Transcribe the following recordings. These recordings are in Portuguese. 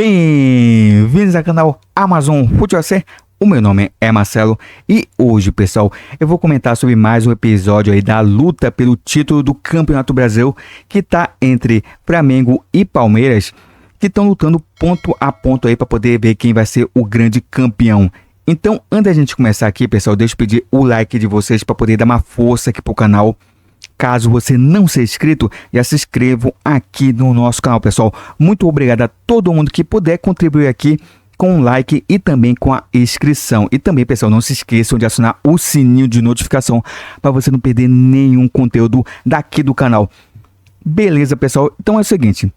Bem-vindos ao canal Amazon Futebol C. O meu nome é Marcelo e hoje, pessoal, eu vou comentar sobre mais um episódio aí da luta pelo título do Campeonato Brasileiro, que tá entre Flamengo e Palmeiras, que estão lutando ponto a ponto aí para poder ver quem vai ser o grande campeão. Então, antes da gente começar aqui, pessoal, deixa eu pedir o like de vocês para poder dar uma força aqui pro canal. Caso você não seja inscrito, já se inscreva aqui no nosso canal, pessoal. Muito obrigado a todo mundo que puder contribuir aqui com um like e também com a inscrição. E também, pessoal, não se esqueçam de acionar o sininho de notificação para você não perder nenhum conteúdo daqui do canal. Beleza, pessoal? Então é o seguinte.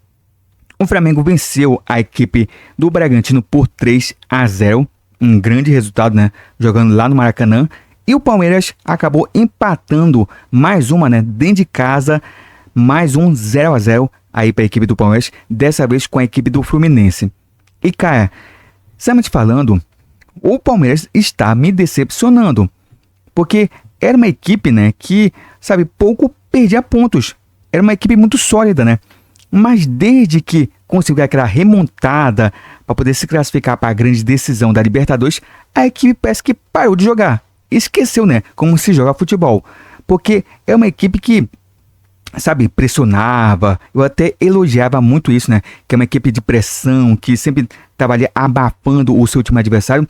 O Flamengo venceu a equipe do Bragantino por 3-0. Um grande resultado, né? Jogando lá no Maracanã. E o Palmeiras acabou empatando mais uma, né? Dentro de casa, mais um 0-0 aí para a equipe do Palmeiras. Dessa vez com a equipe do Fluminense. E, cara, sinceramente falando, o Palmeiras está me decepcionando. Porque era uma equipe, né? Que, sabe, pouco perdia pontos. Era uma equipe muito sólida, né? Mas desde que conseguiu aquela remontada para poder se classificar para a grande decisão da Libertadores, a equipe parece que parou de jogar. Esqueceu, né, como se joga futebol. Porque é uma equipe que, sabe, pressionava. Eu até elogiava muito isso, né? Que é uma equipe de pressão, que sempre estava ali abafando o seu time adversário.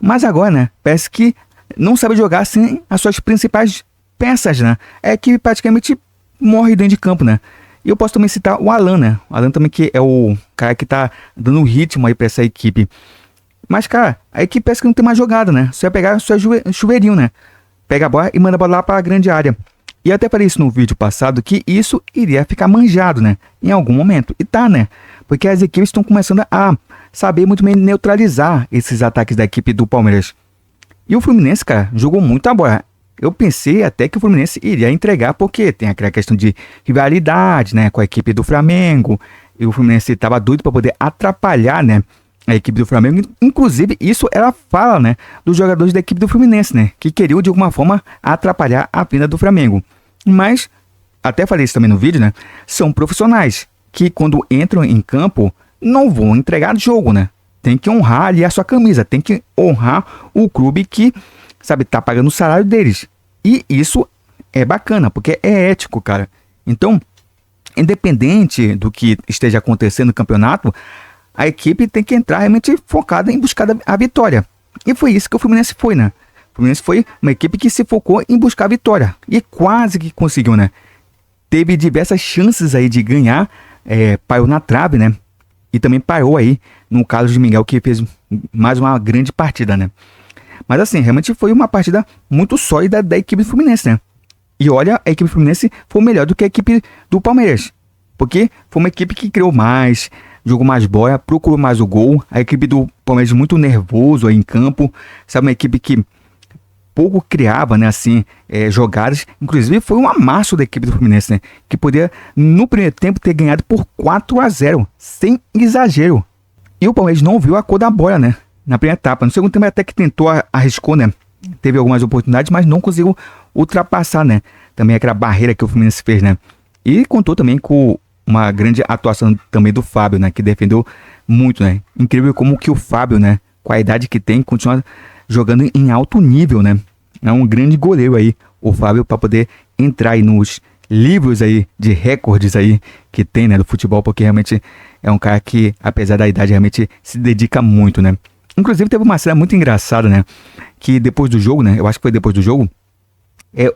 Mas agora, né, parece que não sabe jogar sem as suas principais peças, né? É a equipe praticamente morre dentro de campo, né? E eu posso também citar o Alan, né? O Alan também, que é o cara que tá dando ritmo aí pra essa equipe. Mas, cara, a equipe parece que não tem mais jogada, né? Você vai pegar o seu chuveirinho, né? Pega a bola e manda a bola lá para a grande área. E eu até falei isso no vídeo passado, que isso iria ficar manjado, né? Em algum momento. E tá, né? Porque as equipes estão começando a saber muito bem neutralizar esses ataques da equipe do Palmeiras. E o Fluminense, cara, jogou muito a bola. Eu pensei até que o Fluminense iria entregar, porque tem aquela questão de rivalidade, né? Com a equipe do Flamengo. E o Fluminense estava doido para poder atrapalhar, né? A equipe do Flamengo. Inclusive, isso ela fala, né, dos jogadores da equipe do Fluminense, né, que queriam de alguma forma atrapalhar a vinda do Flamengo. Mas, até falei isso também no vídeo, né, são profissionais que quando entram em campo não vão entregar jogo, né. Tem que honrar ali a sua camisa, tem que honrar o clube que, sabe, tá pagando o salário deles. E isso é bacana, porque é ético, cara. Então, independente do que esteja acontecendo no campeonato, a equipe tem que entrar realmente focada em buscar a vitória. E foi isso que o Fluminense foi, né? O Fluminense foi uma equipe que se focou em buscar a vitória. E quase que conseguiu, né? Teve diversas chances aí de ganhar. Parou na trave, né? E também parou aí no Carlos de Miguel, que fez mais uma grande partida, né? Mas assim, realmente foi uma partida muito sólida da equipe do Fluminense, né? E olha, a equipe do Fluminense foi melhor do que a equipe do Palmeiras. Porque foi uma equipe que criou mais, jogou mais bola, procurou mais o gol. A equipe do Palmeiras muito nervoso aí em campo. Sabe, uma equipe que pouco criava, né, assim, jogadas. Inclusive foi um amasso da equipe do Fluminense, né? Que poderia, no primeiro tempo, ter ganhado por 4-0, sem exagero. E o Palmeiras não viu a cor da bola, né? Na primeira etapa. No segundo tempo até que tentou, arriscou, né? Teve algumas oportunidades, mas não conseguiu ultrapassar, né? Também aquela barreira que o Fluminense fez, né? E contou também com uma grande atuação também do Fábio, né? Que defendeu muito, né? Incrível como que o Fábio, né? Com a idade que tem, continua jogando em alto nível, né? É um grande goleiro aí, o Fábio, para poder entrar aí nos livros aí de recordes aí que tem, né? Do futebol, porque realmente é um cara que, apesar da idade, realmente se dedica muito, né? Inclusive teve uma cena muito engraçada, né? Que depois do jogo, né? Eu acho que foi depois do jogo.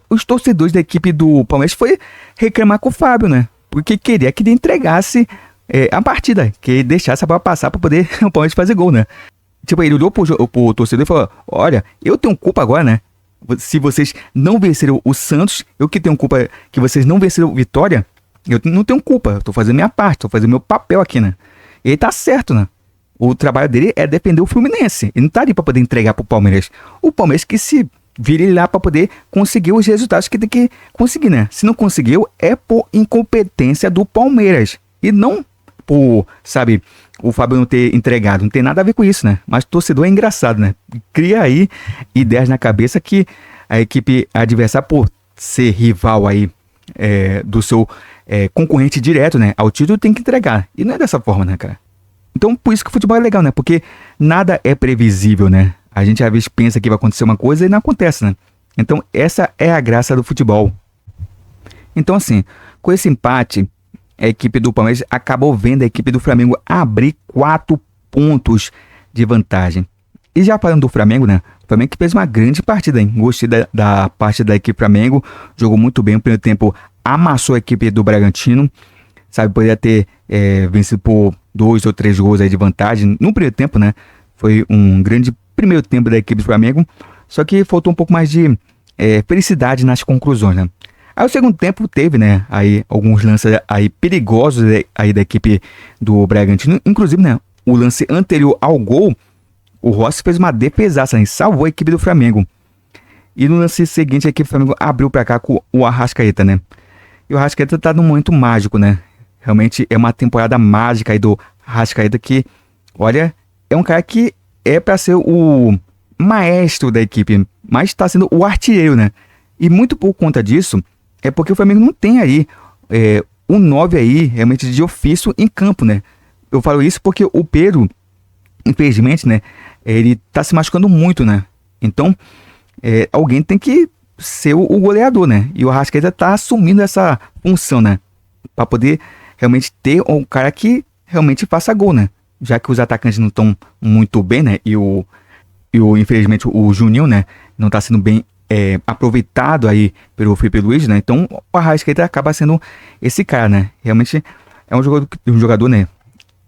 Os torcedores da equipe do Palmeiras foi reclamar com o Fábio, né? Porque queria que ele entregasse a partida, que ele deixasse a bola passar para poder o Palmeiras fazer gol, né? Tipo, ele olhou pro torcedor e falou: olha, eu tenho culpa agora, né? Se vocês não venceram o Santos, eu que tenho culpa que vocês não venceram o Vitória, eu não tenho culpa, eu tô fazendo minha parte, tô fazendo meu papel aqui, né? Ele tá certo, né? O trabalho dele é defender o Fluminense, ele não tá ali para poder entregar pro Palmeiras. O Palmeiras que se vire ele lá para poder conseguir os resultados que tem que conseguir, né? Se não conseguiu, é por incompetência do Palmeiras. E não por, sabe, o Fábio não ter entregado. Não tem nada a ver com isso, né? Mas torcedor é engraçado, né? Cria aí ideias na cabeça que a equipe adversária, por ser rival aí do seu concorrente direto, né, ao título, tem que entregar. E não é dessa forma, né, cara? Então, por isso que o futebol é legal, né? Porque nada é previsível, né? A gente às vezes pensa que vai acontecer uma coisa e não acontece, né? Então, essa é a graça do futebol. Então, assim, com esse empate, a equipe do Palmeiras acabou vendo a equipe do Flamengo abrir 4 pontos de vantagem. E já falando do Flamengo, né? O Flamengo que fez uma grande partida, hein? Gostei da parte da equipe Flamengo. Jogou muito bem. No primeiro tempo, amassou a equipe do Bragantino. Sabe, poderia ter vencido por 2 ou 3 gols aí de vantagem. No primeiro tempo, né? Foi um grande primeiro tempo da equipe do Flamengo. Só que faltou um pouco mais de felicidade nas conclusões, né? Aí o segundo tempo teve, né, aí alguns lances aí perigosos aí da equipe do Bragantino, inclusive, né, o lance anterior ao gol, o Rossi fez uma defesaça, né, salvou a equipe do Flamengo. E no lance seguinte a equipe do Flamengo abriu pra cá com o Arrascaeta, né? E o Arrascaeta tá num momento mágico, né? Realmente é uma temporada mágica aí do Arrascaeta que, olha, é um cara que é pra ser o maestro da equipe, mas tá sendo o artilheiro, né? E muito por conta disso, é porque o Flamengo não tem aí um 9 aí, realmente de ofício em campo, né? Eu falo isso porque o Pedro, infelizmente, né? Ele tá se machucando muito, né? Então, alguém tem que ser o goleador, né? E o Arrascaeta tá assumindo essa função, né? Pra poder realmente ter um cara que realmente faça gol, né? Já que os atacantes não estão muito bem, né? Infelizmente, o Juninho, né? Não tá sendo bem aproveitado aí pelo Felipe Luiz, né? Então o Arrascaeta acaba sendo esse cara, né? Realmente é um jogador, né?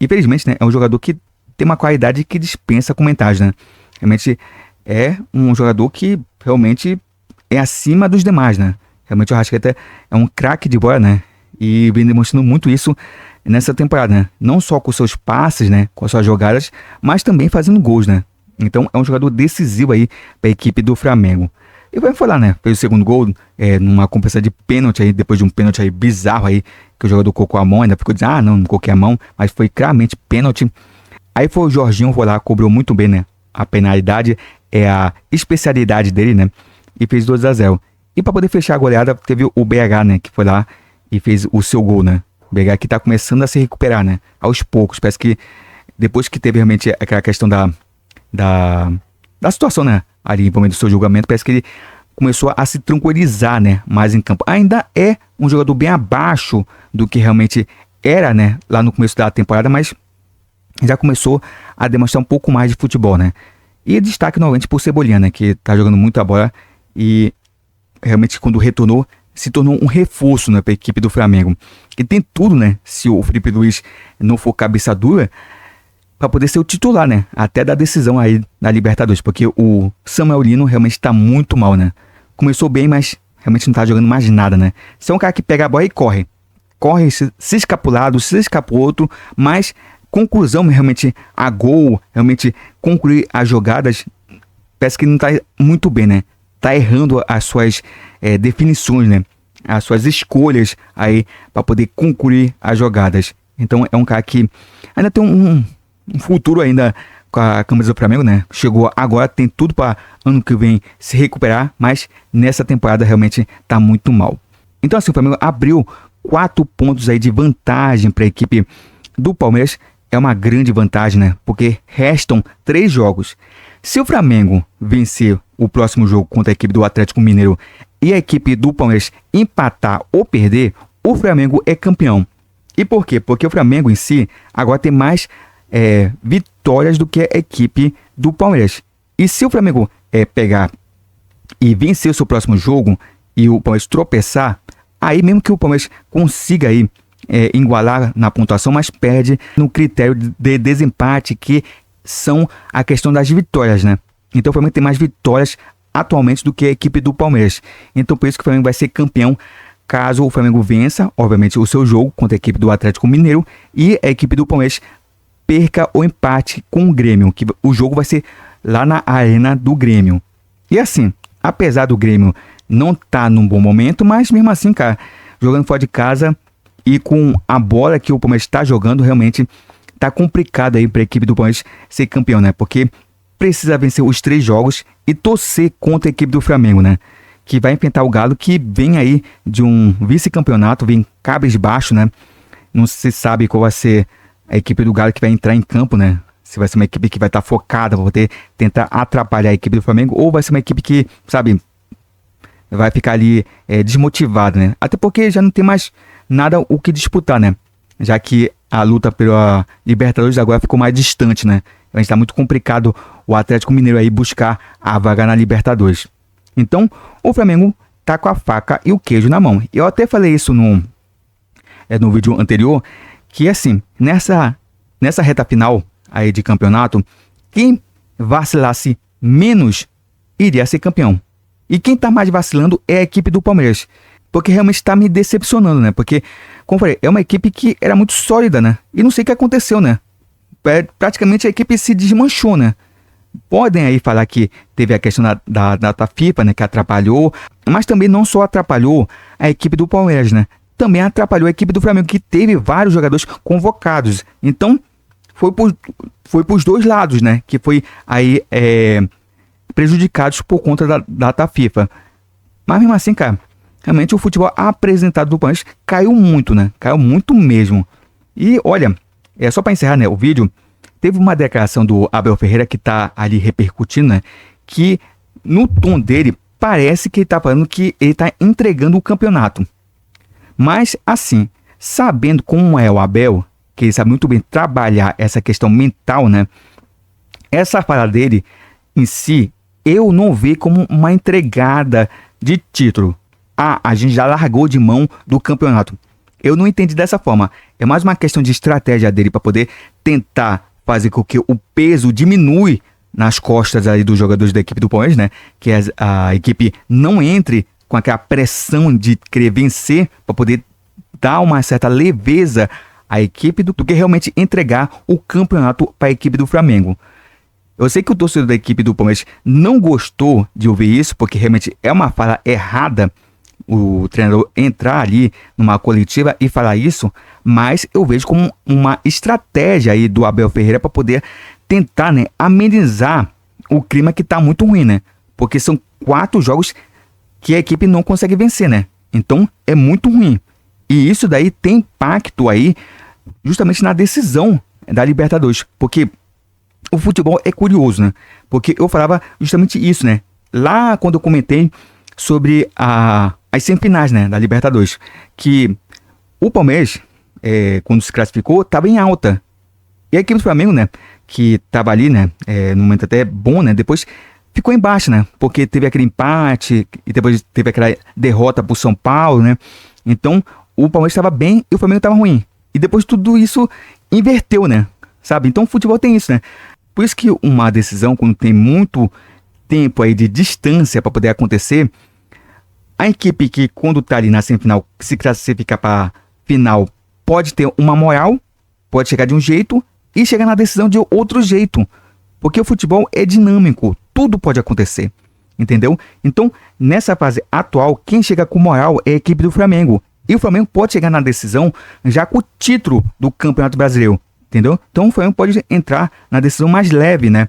Infelizmente, né? É um jogador que tem uma qualidade que dispensa comentários, né? Realmente é um jogador que realmente é acima dos demais, né? Realmente o Arrascaeta é um craque de bola, né? E vem demonstrando muito isso nessa temporada, né? Não só com seus passes, né? Com as suas jogadas, mas também fazendo gols, né? Então é um jogador decisivo aí para a equipe do Flamengo. E vai falar, né? Fez o segundo gol numa compensação de pênalti aí, depois de um pênalti aí bizarro aí, que o jogador colocou a mão, ainda ficou dizendo, não coloquei a mão, mas foi claramente pênalti. Aí foi o Jorginho, foi lá, cobrou muito bem, né? A penalidade é a especialidade dele, né? E fez 2-0. E para poder fechar a goleada, teve o BH, né? Que foi lá e fez o seu gol, né? O BH que tá começando a se recuperar, né? Aos poucos. Parece que depois que teve realmente aquela questão da situação, né? Ali em momento do seu julgamento, parece que ele começou a se tranquilizar, né? Mais em campo. Ainda é um jogador bem abaixo do que realmente era, né? Lá no começo da temporada, mas já começou a demonstrar um pouco mais de futebol, né? E destaque novamente por Cebolinha, né? Que tá jogando muito a bola e realmente quando retornou, se tornou um reforço, né? Para a equipe do Flamengo. Que tem tudo, né? Se o Felipe Luiz não for cabeça dura, para poder ser o titular, né? Até da decisão aí na Libertadores, porque o Samuel Lino realmente tá muito mal, né? Começou bem, mas realmente não tá jogando mais nada, né? Você é um cara que pega a bola e corre. Corre, se escapulado, se escapa o outro, mas conclusão realmente a gol, realmente concluir as jogadas, parece que não tá muito bem, né? Tá errando as suas definições, né? As suas escolhas aí para poder concluir as jogadas. Então é um cara que ainda tem um futuro ainda com a camisa do Flamengo, né? Chegou agora, tem tudo para ano que vem se recuperar, mas nessa temporada realmente tá muito mal. Então assim, o Flamengo abriu 4 pontos aí de vantagem para a equipe do Palmeiras. É uma grande vantagem, né? Porque restam 3 jogos. Se o Flamengo vencer o próximo jogo contra a equipe do Atlético Mineiro e a equipe do Palmeiras empatar ou perder, o Flamengo é campeão. E por quê? Porque o Flamengo em si agora tem mais vitórias do que a equipe do Palmeiras. E se o Flamengo pegar e vencer o seu próximo jogo e o Palmeiras tropeçar, aí mesmo que o Palmeiras consiga aí igualar na pontuação, mas perde no critério de desempate, que são a questão das vitórias, né? Então o Flamengo tem mais vitórias atualmente do que a equipe do Palmeiras. Então por isso que o Flamengo vai ser campeão caso o Flamengo vença, obviamente, o seu jogo contra a equipe do Atlético Mineiro e a equipe do Palmeiras perca ou empate com o Grêmio, que o jogo vai ser lá na arena do Grêmio. E assim, apesar do Grêmio não estar num bom momento, mas mesmo assim, cara, jogando fora de casa e com a bola que o Palmeiras está jogando, realmente tá complicado aí para a equipe do Palmeiras ser campeão, né? Porque precisa vencer os 3 jogos e torcer contra a equipe do Flamengo, né? Que vai enfrentar o Galo, que vem aí de um vice-campeonato, vem cabisbaixo, né? Não se sabe qual vai ser a equipe do Galo que vai entrar em campo, né? Se vai ser uma equipe que vai estar focada para poder tentar atrapalhar a equipe do Flamengo, ou vai ser uma equipe que, sabe, vai ficar ali desmotivada, né? Até porque já não tem mais nada o que disputar, né? Já que a luta pela Libertadores agora ficou mais distante, né? A gente tá muito complicado o Atlético Mineiro aí buscar a vaga na Libertadores. Então, o Flamengo tá com a faca e o queijo na mão. Eu até falei isso no vídeo anterior, que assim, nessa reta final aí de campeonato, quem vacilasse menos iria ser campeão. E quem tá mais vacilando é a equipe do Palmeiras. Porque realmente está me decepcionando, né? Porque, como eu falei, é uma equipe que era muito sólida, né? E não sei o que aconteceu, né? Praticamente a equipe se desmanchou, né? Podem aí falar que teve a questão da data FIFA, né? Que atrapalhou. Mas também não só atrapalhou a equipe do Palmeiras, né? Também atrapalhou a equipe do Flamengo, que teve vários jogadores convocados. Então, foi pros dois lados, né? Que foi aí prejudicados por conta da data FIFA. Mas mesmo assim, cara, realmente o futebol apresentado do Palmeiras caiu muito, né? Caiu muito mesmo. E olha, só para encerrar, né, o vídeo, teve uma declaração do Abel Ferreira que tá ali repercutindo, né? Que no tom dele parece que ele tá falando que ele tá entregando o campeonato. Mas assim, sabendo como é o Abel, que ele sabe muito bem trabalhar essa questão mental, né? Essa fala dele em si, eu não vejo como uma entregada de título. A gente já largou de mão do campeonato. Eu não entendi dessa forma. É mais uma questão de estratégia dele para poder tentar fazer com que o peso diminui nas costas aí dos jogadores da equipe do Palmeiras, né? Que a equipe não entre com aquela pressão de querer vencer para poder dar uma certa leveza à equipe do que realmente entregar o campeonato para a equipe do Flamengo. Eu sei que o torcedor da equipe do Palmeiras não gostou de ouvir isso, porque realmente é uma fala errada o treinador entrar ali numa coletiva e falar isso, mas eu vejo como uma estratégia aí do Abel Ferreira para poder tentar, né, amenizar o clima que tá muito ruim, né? Porque são 4 jogos que a equipe não consegue vencer, né? Então é muito ruim. E isso daí tem impacto aí justamente na decisão da Libertadores, porque o futebol é curioso, né? Porque eu falava justamente isso, né? Lá quando eu comentei sobre as semifinais, né, da Libertadores, que o Palmeiras, quando se classificou, estava em alta. E a equipe do Flamengo, né, que estava ali, né, no momento até bom, né, depois ficou embaixo, né, porque teve aquele empate e depois teve aquela derrota pro São Paulo, né. Então, o Palmeiras estava bem e o Flamengo estava ruim. E depois tudo isso inverteu, né, sabe? Então, o futebol tem isso, né. Por isso que uma decisão, quando tem muito tempo aí de distância para poder acontecer, a equipe que quando tá ali na semifinal se classifica para final pode ter uma moral, pode chegar de um jeito e chegar na decisão de outro jeito, porque o futebol é dinâmico, tudo pode acontecer, entendeu? Então, nessa fase atual, quem chega com moral é a equipe do Flamengo, e o Flamengo pode chegar na decisão já com o título do Campeonato Brasileiro, entendeu? Então o Flamengo pode entrar na decisão mais leve, né?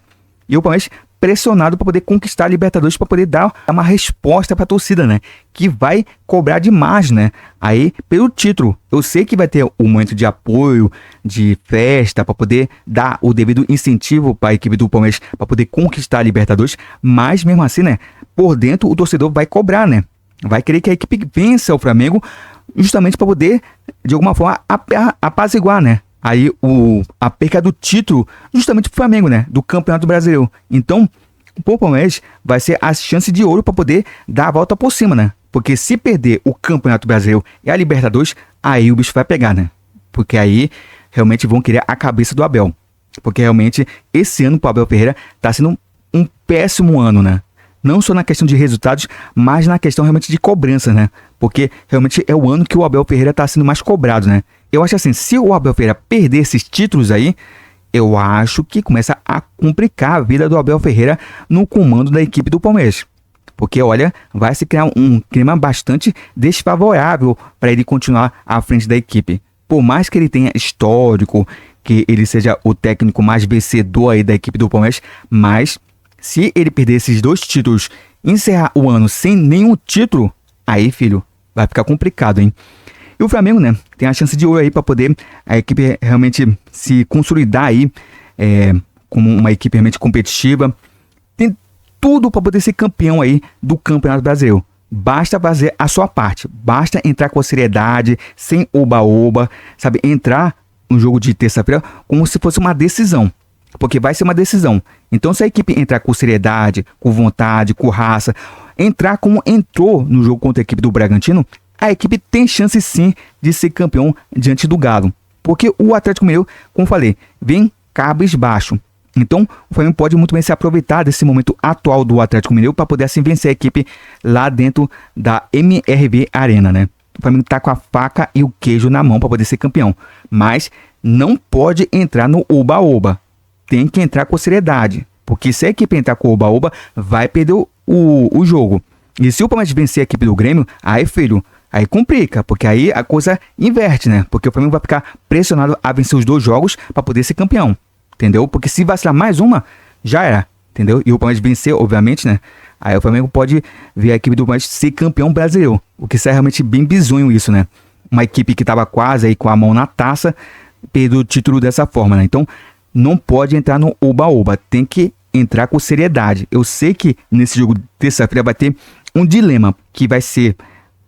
E o Palmeiras pressionado para poder conquistar a Libertadores, para poder dar uma resposta para a torcida, né? Que vai cobrar demais, né? Aí, pelo título. Eu sei que vai ter um momento de apoio, de festa, para poder dar o devido incentivo para a equipe do Palmeiras, para poder conquistar a Libertadores, mas mesmo assim, né? Por dentro, o torcedor vai cobrar, né? Vai querer que a equipe vença o Flamengo, justamente para poder, de alguma forma, apaziguar, né? Aí a perca do título justamente pro Flamengo, né? Do Campeonato Brasileiro. Então, o Palmeiras vai ser a chance de ouro para poder dar a volta por cima, né? Porque se perder o Campeonato Brasileiro e a Libertadores, aí o bicho vai pegar, né? Porque aí realmente vão querer a cabeça do Abel. Porque realmente esse ano pro Abel Ferreira tá sendo um péssimo ano, né? Não só na questão de resultados, mas na questão realmente de cobrança, né? Porque realmente é o ano que o Abel Ferreira tá sendo mais cobrado, né? Eu acho assim, se o Abel Ferreira perder esses títulos aí, eu acho que começa a complicar a vida do Abel Ferreira no comando da equipe do Palmeiras. Porque, olha, vai se criar um clima bastante desfavorável para ele continuar à frente da equipe. Por mais que ele tenha histórico, que ele seja o técnico mais vencedor aí da equipe do Palmeiras, mas se ele perder esses 2 títulos, encerrar o ano sem nenhum título, aí, filho, vai ficar complicado, hein? E o Flamengo, né, tem a chance de ouro aí para poder a equipe realmente se consolidar aí como uma equipe realmente competitiva. Tem tudo para poder ser campeão aí do Campeonato Brasileiro. Basta fazer a sua parte, basta entrar com seriedade, sem oba-oba, sabe? Entrar no jogo de terça-feira como se fosse uma decisão, porque vai ser uma decisão. Então, se a equipe entrar com seriedade, com vontade, com raça, entrar como entrou no jogo contra a equipe do Bragantino, a equipe tem chance sim de ser campeão diante do Galo. Porque o Atlético Mineiro, como falei, vem cabisbaixo. Então, o Flamengo pode muito bem se aproveitar desse momento atual do Atlético Mineiro para poder assim vencer a equipe lá dentro da MRV Arena, né? O Flamengo tá com a faca e o queijo na mão para poder ser campeão. Mas não pode entrar no oba-oba. Tem que entrar com seriedade. Porque se a equipe entrar com oba-oba, vai perder o jogo. E se o Palmeiras vencer a equipe do Grêmio, aí, filho, aí complica. Porque aí a coisa inverte, né? Porque o Flamengo vai ficar pressionado a vencer os 2 jogos para poder ser campeão. Entendeu? Porque se vacilar mais uma, já era. Entendeu? E o Palmeiras vencer, obviamente, né? Aí o Flamengo pode ver a equipe do Palmeiras ser campeão brasileiro. O que é realmente bem bizonho isso, né? Uma equipe que estava quase aí com a mão na taça, perdeu o título dessa forma, né? Então, não pode entrar no oba-oba. Tem que entrar com seriedade. Eu sei que nesse jogo de terça-feira vai ter um dilema, que vai ser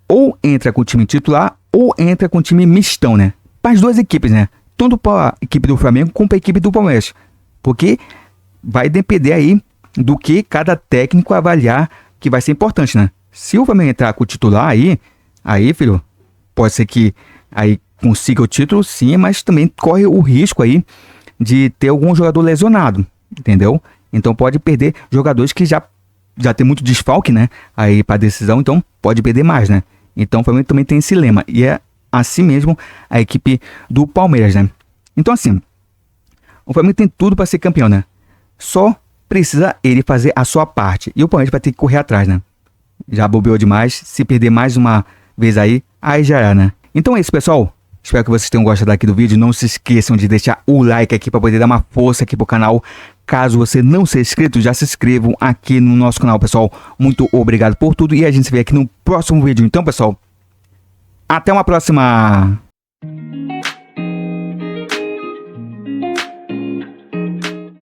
ou entra com o time titular ou entra com o time mistão, né? Para as 2 equipes, né? Tanto para a equipe do Flamengo como para a equipe do Palmeiras. Porque vai depender aí do que cada técnico avaliar que vai ser importante, né? Se o Flamengo entrar com o titular aí, filho, pode ser que aí consiga o título, sim, mas também corre o risco aí de ter algum jogador lesionado, entendeu? Então pode perder jogadores que já tem muito desfalque, né? Aí para decisão, então pode perder mais, né? Então o Flamengo também tem esse lema. E é assim mesmo a equipe do Palmeiras, né? Então assim, o Flamengo tem tudo para ser campeão, né? Só precisa ele fazer a sua parte. E o Palmeiras vai ter que correr atrás, né? Já bobeou demais. Se perder mais uma vez aí já era, né? Então é isso, pessoal. Espero que vocês tenham gostado aqui do vídeo. Não se esqueçam de deixar o like aqui para poder dar uma força aqui pro canal. Caso você não seja inscrito, já se inscrevam aqui no nosso canal, pessoal. Muito obrigado por tudo e a gente se vê aqui no próximo vídeo. Então, pessoal, até uma próxima!